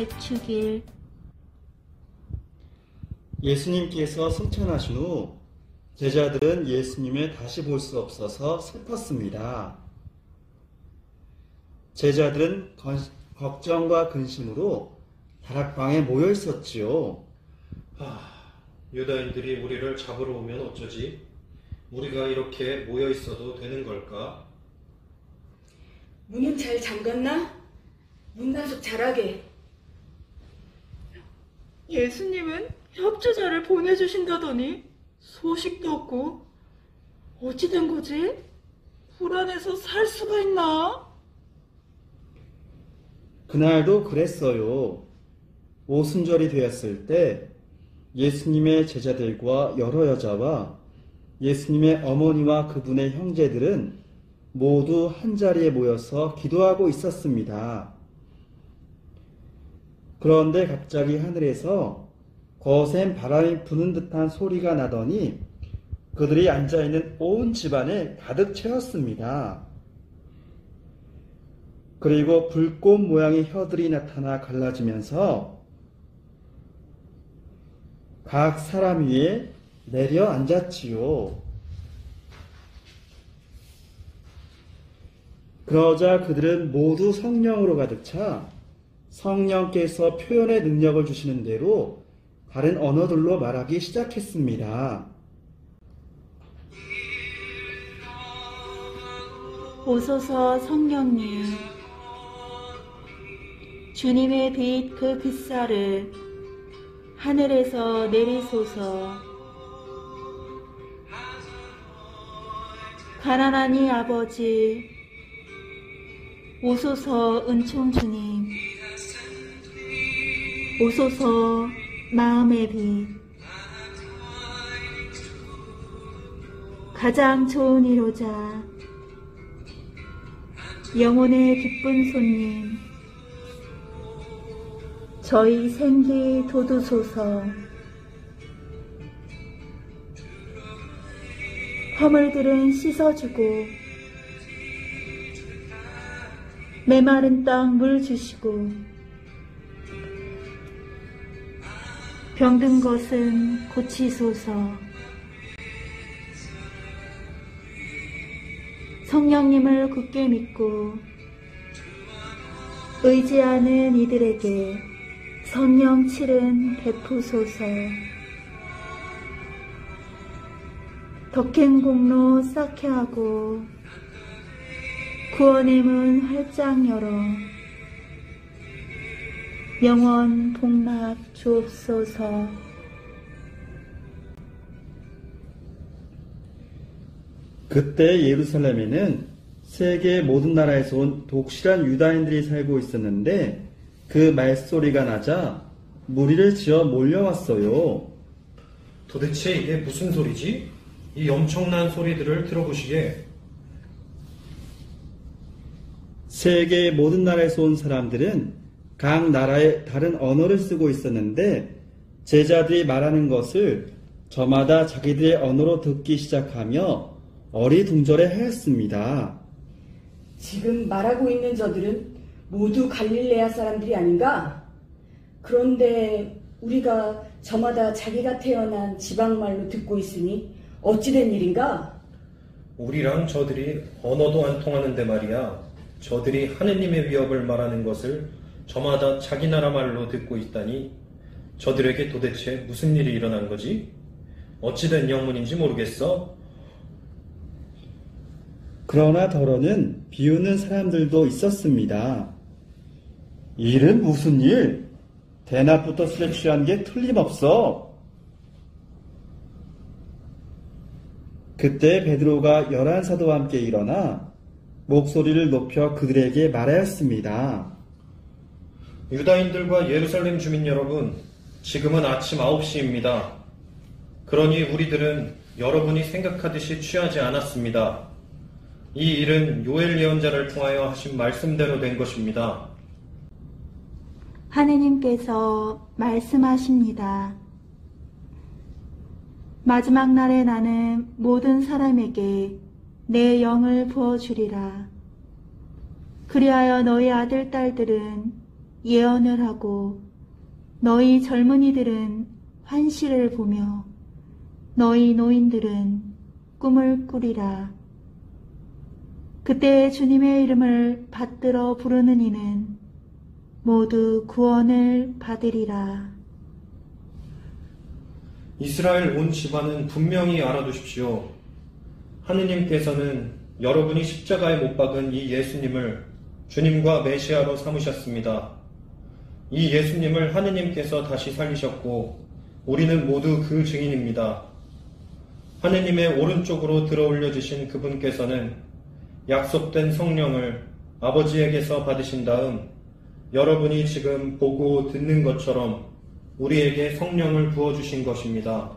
6주길. 예수님께서 승천하신 후 제자들은 예수님을 다시 볼 수 없어서 슬펐습니다. 제자들은 걱정과 근심으로 다락방에 모여 있었지요. 유다인들이 우리를 잡으러 오면 어쩌지? 우리가 이렇게 모여 있어도 되는 걸까? 문은 잘 잠갔나? 문단속 잘하게. 예수님은 협조자를 보내주신다더니 소식도 없고 어찌 된 거지? 불안해서 살 수가 있나? 그날도 그랬어요. 오순절이 되었을 때 예수님의 제자들과 여러 여자와 예수님의 어머니와 그분의 형제들은 모두 한자리에 모여서 기도하고 있었습니다. 그런데 갑자기 하늘에서 거센 바람이 부는 듯한 소리가 나더니 그들이 앉아있는 온 집안을 가득 채웠습니다. 그리고 불꽃 모양의 혀들이 나타나 갈라지면서 각 사람 위에 내려앉았지요. 그러자 그들은 모두 성령으로 가득 차 성령께서 표현의 능력을 주시는 대로 다른 언어들로 말하기 시작했습니다. 오소서 성령님, 주님의 빛 그 빛살을 하늘에서 내리소서. 가난한 이 아버지, 오소서 은총 주님, 오소서 마음의 빛, 가장 좋은 이로자, 영혼의 기쁜 손님, 저희 생기 돋우소서. 허물들은 씻어주고 메마른 땅 물 주시고 병든 것은 고치소서. 성령님을 굳게 믿고 의지하는 이들에게 성령 칠은 베푸소서. 덕행 공로 쌓게 하고 구원의 문 활짝 열어 영원 복막 주옵소서. 그때 예루살렘에는 세계 모든 나라에서 온 독실한 유다인들이 살고 있었는데 그 말소리가 나자 무리를 지어 몰려왔어요. 도대체 이게 무슨 소리지? 이 엄청난 소리들을 들어보시게. 세계 모든 나라에서 온 사람들은 각 나라의 다른 언어를 쓰고 있었는데 제자들이 말하는 것을 저마다 자기들의 언어로 듣기 시작하며 어리둥절해 하였습니다. 지금 말하고 있는 저들은 모두 갈릴레아 사람들이 아닌가? 그런데 우리가 저마다 자기가 태어난 지방말로 듣고 있으니 어찌된 일인가? 우리랑 저들이 언어도 안 통하는데 말이야. 저들이 하느님의 위협을 말하는 것을 저마다 자기 나라 말로 듣고 있다니 저들에게 도대체 무슨 일이 일어난 거지? 어찌된 영문인지 모르겠어. 그러나 더러는 비웃는 사람들도 있었습니다. 일은 무슨 일? 대낮부터 술에 취한 게 틀림없어. 그때 베드로가 11사도와 함께 일어나 목소리를 높여 그들에게 말하였습니다. 유다인들과 예루살렘 주민 여러분, 지금은 아침 9시입니다. 그러니 우리들은 여러분이 생각하듯이 취하지 않았습니다. 이 일은 요엘 예언자를 통하여 하신 말씀대로 된 것입니다. 하느님께서 말씀하십니다. 마지막 날에 나는 모든 사람에게 내 영을 부어주리라. 그리하여 너희 아들, 딸들은 예언을 하고 너희 젊은이들은 환시를 보며 너희 노인들은 꿈을 꾸리라. 그때 주님의 이름을 받들어 부르는 이는 모두 구원을 받으리라. 이스라엘 온 집안은 분명히 알아두십시오. 하느님께서는 여러분이 십자가에 못 박은 이 예수님을 주님과 메시아로 삼으셨습니다. 이 예수님을 하느님께서 다시 살리셨고 우리는 모두 그 증인입니다. 하느님의 오른쪽으로 들어올려 주신 그분께서는 약속된 성령을 아버지에게서 받으신 다음 여러분이 지금 보고 듣는 것처럼 우리에게 성령을 부어주신 것입니다.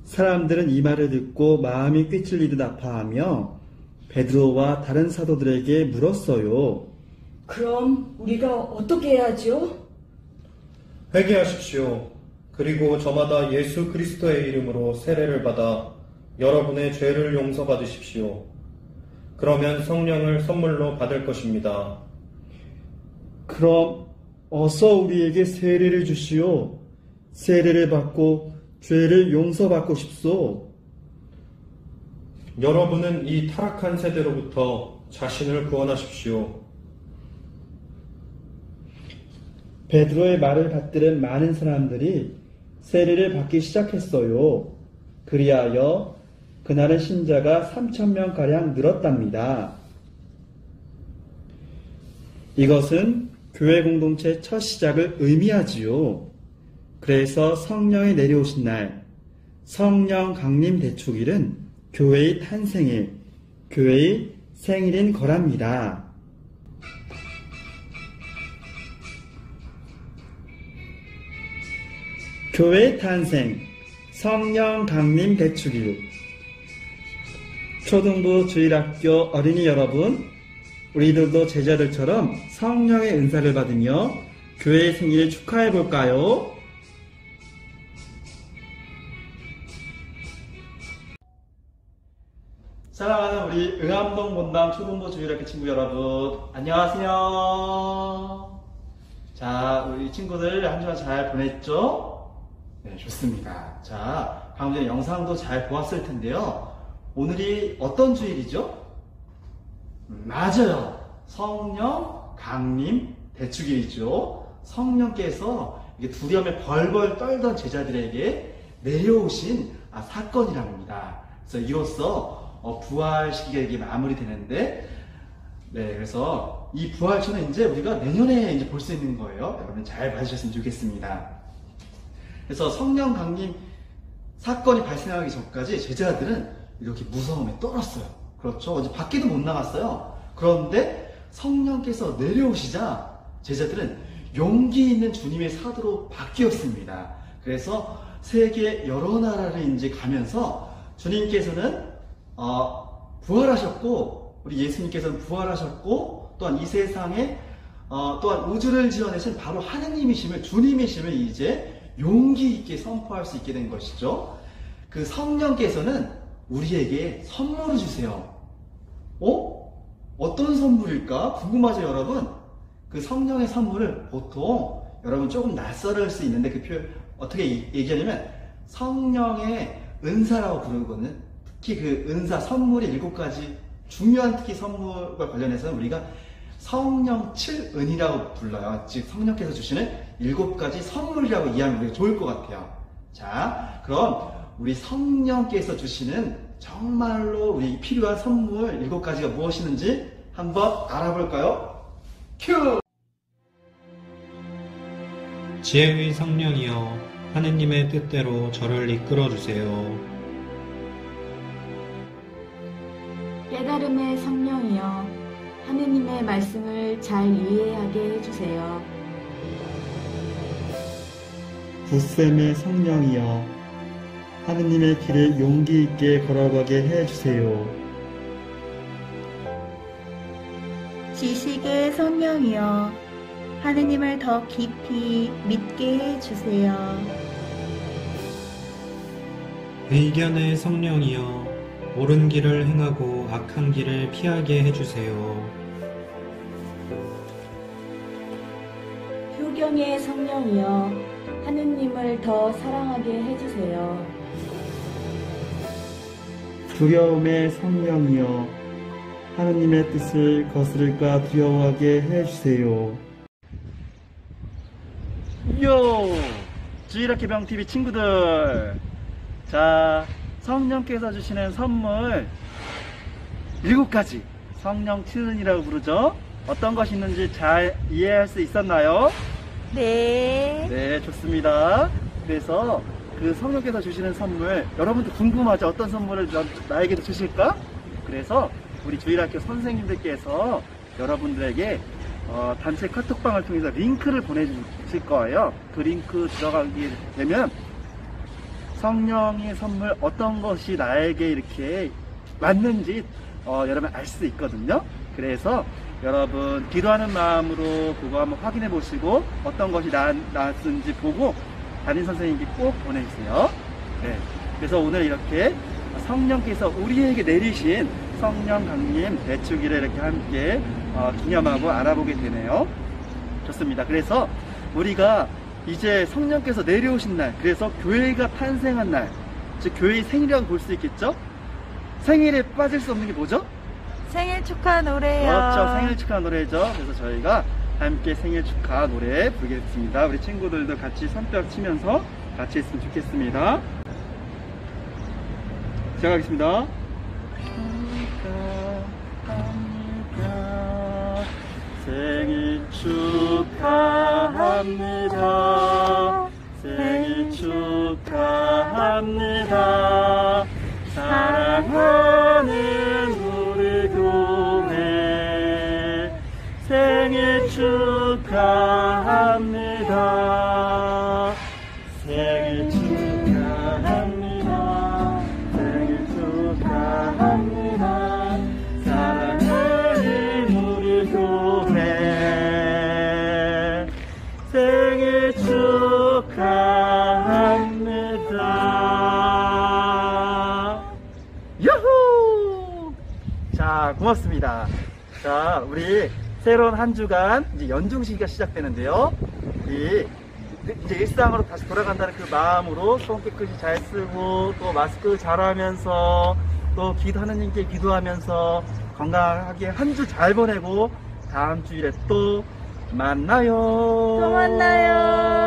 사람들은 이 말을 듣고 마음이 꿰찔리듯 아파하며 베드로와 다른 사도들에게 물었어요. 그럼 우리가 어떻게 해야죠? 회개하십시오. 그리고 저마다 예수 그리스도의 이름으로 세례를 받아 여러분의 죄를 용서받으십시오. 그러면 성령을 선물로 받을 것입니다. 그럼 어서 우리에게 세례를 주시오. 세례를 받고 죄를 용서받고 싶소. 여러분은 이 타락한 세대로부터 자신을 구원하십시오. 베드로의 말을 받들은 많은 사람들이 세례를 받기 시작했어요. 그리하여 그날은 신자가 3,000명가량 늘었답니다. 이것은 교회 공동체 첫 시작을 의미하지요. 그래서 성령이 내려오신 날, 성령 강림 대축일은 교회의 탄생일, 교회의 생일인 거랍니다. 교회의 탄생, 성령 강림 대축일. 초등부 주일학교 어린이 여러분, 우리들도 제자들처럼 성령의 은사를 받으며 교회의 생일을 축하해 볼까요? 사랑하는 우리 응암동 본당 초등부 주일학교 친구 여러분, 안녕하세요. 자, 우리 친구들 한 주간 잘 보냈죠? 네, 좋습니다. 자, 방금 전에 영상도 잘 보았을 텐데요. 오늘이 어떤 주일이죠? 맞아요. 성령 강림 대축일이죠. 성령께서 두려움에 벌벌 떨던 제자들에게 내려오신 사건이라고 합니다. 그래서 이로써 부활 시기가 이게 마무리되는데, 네, 그래서 이 부활처는 이제 우리가 내년에 이제 볼 수 있는 거예요. 여러분 잘 봐주셨으면 좋겠습니다. 그래서 성령 강림 사건이 발생하기 전까지 제자들은 이렇게 무서움에 떨었어요. 그렇죠? 이제 밖에도 못 나갔어요. 그런데 성령께서 내려오시자 제자들은 용기 있는 주님의 사도로 바뀌었습니다. 그래서 세계 여러 나라를 이제 가면서 주님께서는 부활하셨고, 우리 예수님께서는 부활하셨고, 또한 이 세상에 또한 우주를 지어내신 바로 하느님이심을, 주님이심을 이제 용기 있게 선포할 수 있게 된 것이죠. 그 성령께서는 우리에게 선물을 주세요. 어떤 선물일까? 궁금하죠, 여러분? 그 성령의 선물을 보통 여러분 조금 낯설을 수 있는데 그 표현 어떻게 얘기하냐면 성령의 은사라고 부르거든요. 특히 그 은사, 선물이 7가지 중요한 특히 선물과 관련해서는 우리가 성령 7은이라고 불러요. 즉 성령께서 주시는 7가지 선물이라고 이해하면 좋을 것 같아요. 자, 그럼 우리 성령께서 주시는 정말로 우리 필요한 선물 7가지가 무엇이는지 한번 알아볼까요? 큐! 지혜의 성령이여 하느님의 뜻대로 저를 이끌어주세요. 깨달음의 성령이여 하느님의 말씀을 잘 이해하게 해주세요. 굳셈의 성령이여 하느님의 길을 용기 있게 걸어가게 해주세요. 지식의 성령이여 하느님을 더 깊이 믿게 해주세요. 의견의 성령이여 옳은 길을 행하고 악한 길을 피하게 해주세요. 성경의 성령이여 하느님을 더 사랑하게 해주세요. 두려움의 성령이여 하느님의 뜻을 거스를까 두려워하게 해주세요. 요! 주일학교병TV 친구들, 자, 성령께서 주시는 선물 7가지 성령 트은이라고 부르죠. 어떤 것이 있는지 잘 이해할 수 있었나요? 네. 네, 좋습니다. 그래서 그 성령께서 주시는 선물, 여러분도 궁금하죠? 어떤 선물을 나에게도 주실까? 그래서 우리 주일학교 선생님들께서 여러분들에게 단체 카톡방을 통해서 링크를 보내주실 거예요. 그 링크 들어가게 되면 성령의 선물 어떤 것이 나에게 이렇게 맞는지 여러분 알 수 있거든요. 그래서 여러분 기도하는 마음으로 그거 한번 확인해 보시고 어떤 것이 나았는지 보고 담임 선생님께 꼭 보내주세요. 네. 그래서 오늘 이렇게 성령께서 우리에게 내리신 성령 강림 대축일을 이렇게 함께 기념하고 알아보게 되네요. 좋습니다. 그래서 우리가 이제 성령께서 내려오신 날, 그래서 교회가 탄생한 날, 즉 교회의 생일이라고 볼 수 있겠죠? 생일에 빠질 수 없는 게 뭐죠? 생일 축하 노래요. 그렇죠. 생일 축하 노래죠. 그래서 저희가 함께 생일 축하 노래 부르겠습니다. 우리 친구들도 같이 손뼉 치면서 같이 했으면 좋겠습니다. 시작하겠습니다. 생일 축하합니다. 생일 축하합니다. 사랑하는 우리 교회 생일 축하합니다. 생일 축하합니다. 생일 축하합니다. 사랑하는 우리 교회 생일 축하합니다. 야호! 자, 고맙습니다. 자, 우리 새로운 한 주간 이제 연중 시기가 시작되는데요. 이제 일상으로 다시 돌아간다는 그 마음으로 손 깨끗이 잘 쓰고 또 마스크 잘하면서 또 하느님께 기도하면서 건강하게 한 주 잘 보내고 다음 주일에 또 만나요. 또 만나요.